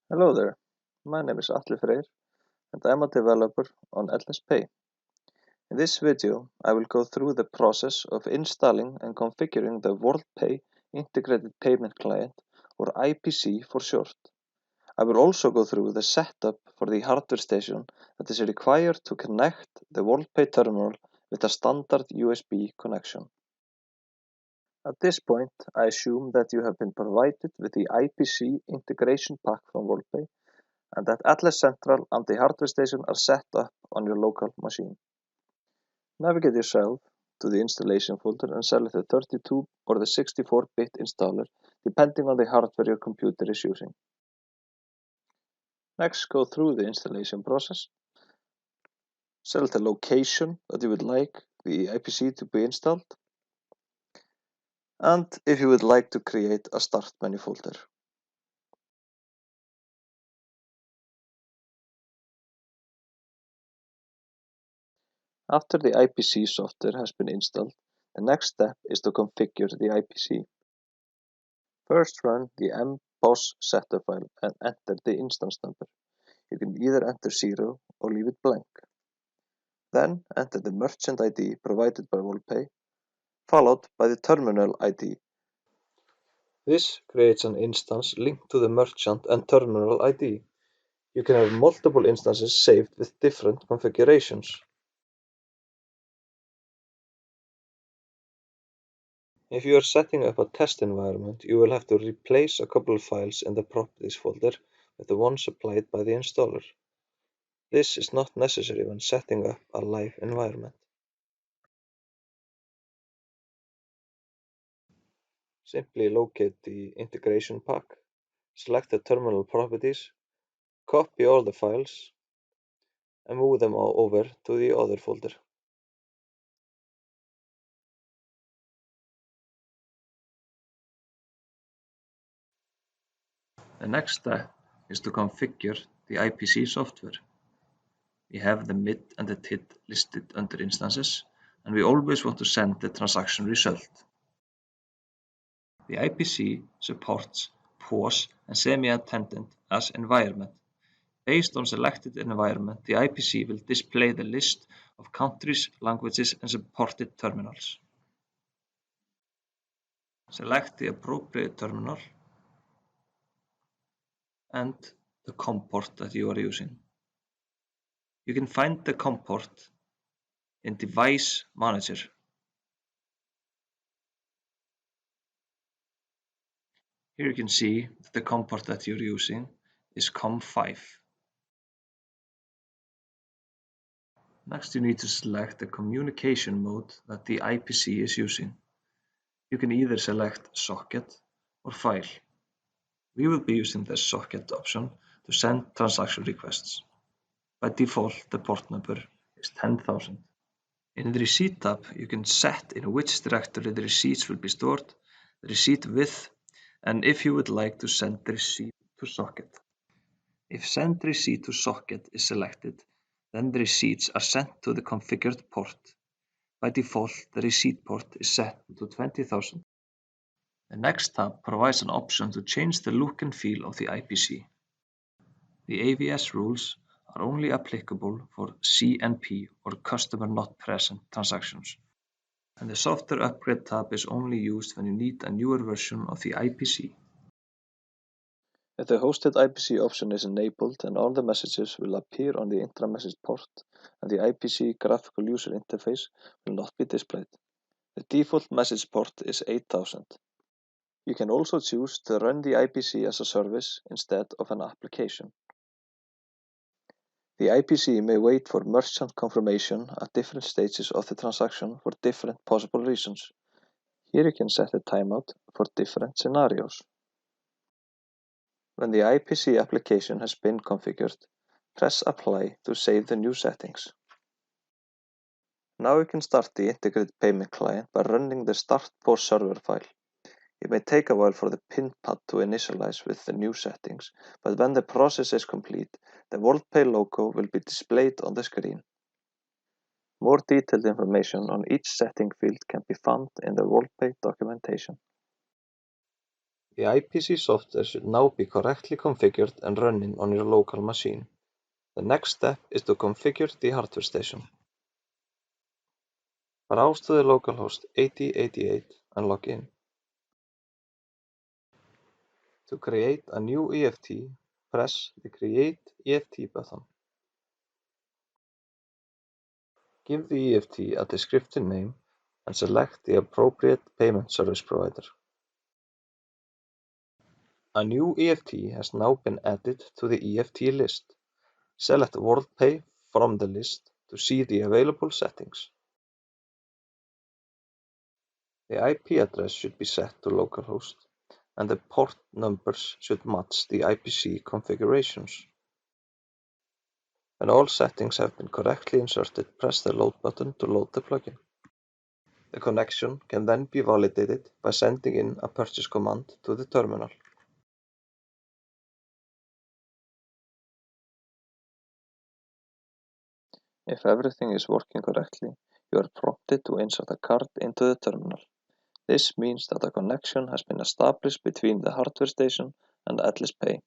Hello there, my name is Atli Freyr and I am a developer on Pay. In this video, I will go through the process of installing and configuring the Worldpay Integrated Payment Client, or IPC for short. I will also go through the setup for the hardware station that is required to connect the Worldpay terminal with a standard USB connection. At this point, I assume that you have been provided with the IPC integration pack from Worldpay and that Atlas Central and the hardware station are set up on your local machine. Navigate yourself to the installation folder and select the 32 or the 64-bit installer, depending on the hardware your computer is using. Next, go through the installation process. Select the location that you would like the IPC to be installed, and if you would like to create a start menu folder. After the IPC software has been installed, the next step is to configure the IPC. First, run the mbos setup file and enter the instance number. You can either enter 0 or leave it blank. Then enter the merchant ID provided by Worldpay, followed by the terminal ID. This creates an instance linked to the merchant and terminal ID. You can have multiple instances saved with different configurations. If you are setting up a test environment, you will have to replace a couple of files in the properties folder with the one supplied by the installer. This is not necessary when setting up a live environment. Simply locate the integration pack, select the terminal properties, copy all the files, and move them all over to the other folder. The next step is to configure the IPC software. We have the mid and the TID listed under instances, and we always want to send the transaction result. The IPC supports POS and semi-attendant as environment. Based on selected environment, the IPC will display the list of countries, languages, and supported terminals. Select the appropriate terminal and the COM port that you are using. You can find the COM port in Device Manager. Here you can see that the COM port that you're using is COM5. Next, you need to select the communication mode that the IPC is using. You can either select socket or file. We will be using the socket option to send transaction requests. By default, the port number is 10,000. In the receipt tab, you can set in which directory the receipts will be stored, the receipt width, and if you would like to send the receipt to socket. If send receipt to socket is selected, then the receipts are sent to the configured port. By default, the receipt port is set to 20,000. The next tab provides an option to change the look and feel of the IPC. The AVS rules are only applicable for CNP or customer not present transactions, and the software upgrade tab is only used when you need a newer version of the IPC. If the hosted IPC option is enabled, then all the messages will appear on the intra-message port, and the IPC graphical user interface will not be displayed. The default message port is 8000. You can also choose to run the IPC as a service instead of an application. The IPC may wait for merchant confirmation at different stages of the transaction for different possible reasons. Here you can set a timeout for different scenarios. When the IPC application has been configured, press Apply to save the new settings. Now you can start the integrated payment client by running the Start POS server file. It may take a while for the pin pad to initialize with the new settings, but when the process is complete, the Worldpay logo will be displayed on the screen. More detailed information on each setting field can be found in the Worldpay documentation. The IPC software should now be correctly configured and running on your local machine. The next step is to configure the hardware station. Browse to the localhost 8088 and log in. To create a new EFT, press the Create EFT button. Give the EFT a descriptive name and select the appropriate payment service provider. A new EFT has now been added to the EFT list. Select Worldpay from the list to see the available settings. The IP address should be set to localhost, and the port numbers should match the IPC configurations. When all settings have been correctly inserted, press the Load button to load the plugin. The connection can then be validated by sending in a purchase command to the terminal. If everything is working correctly, you are prompted to insert a card into the terminal. This means that a connection has been established between the hardware station and Atli Pay.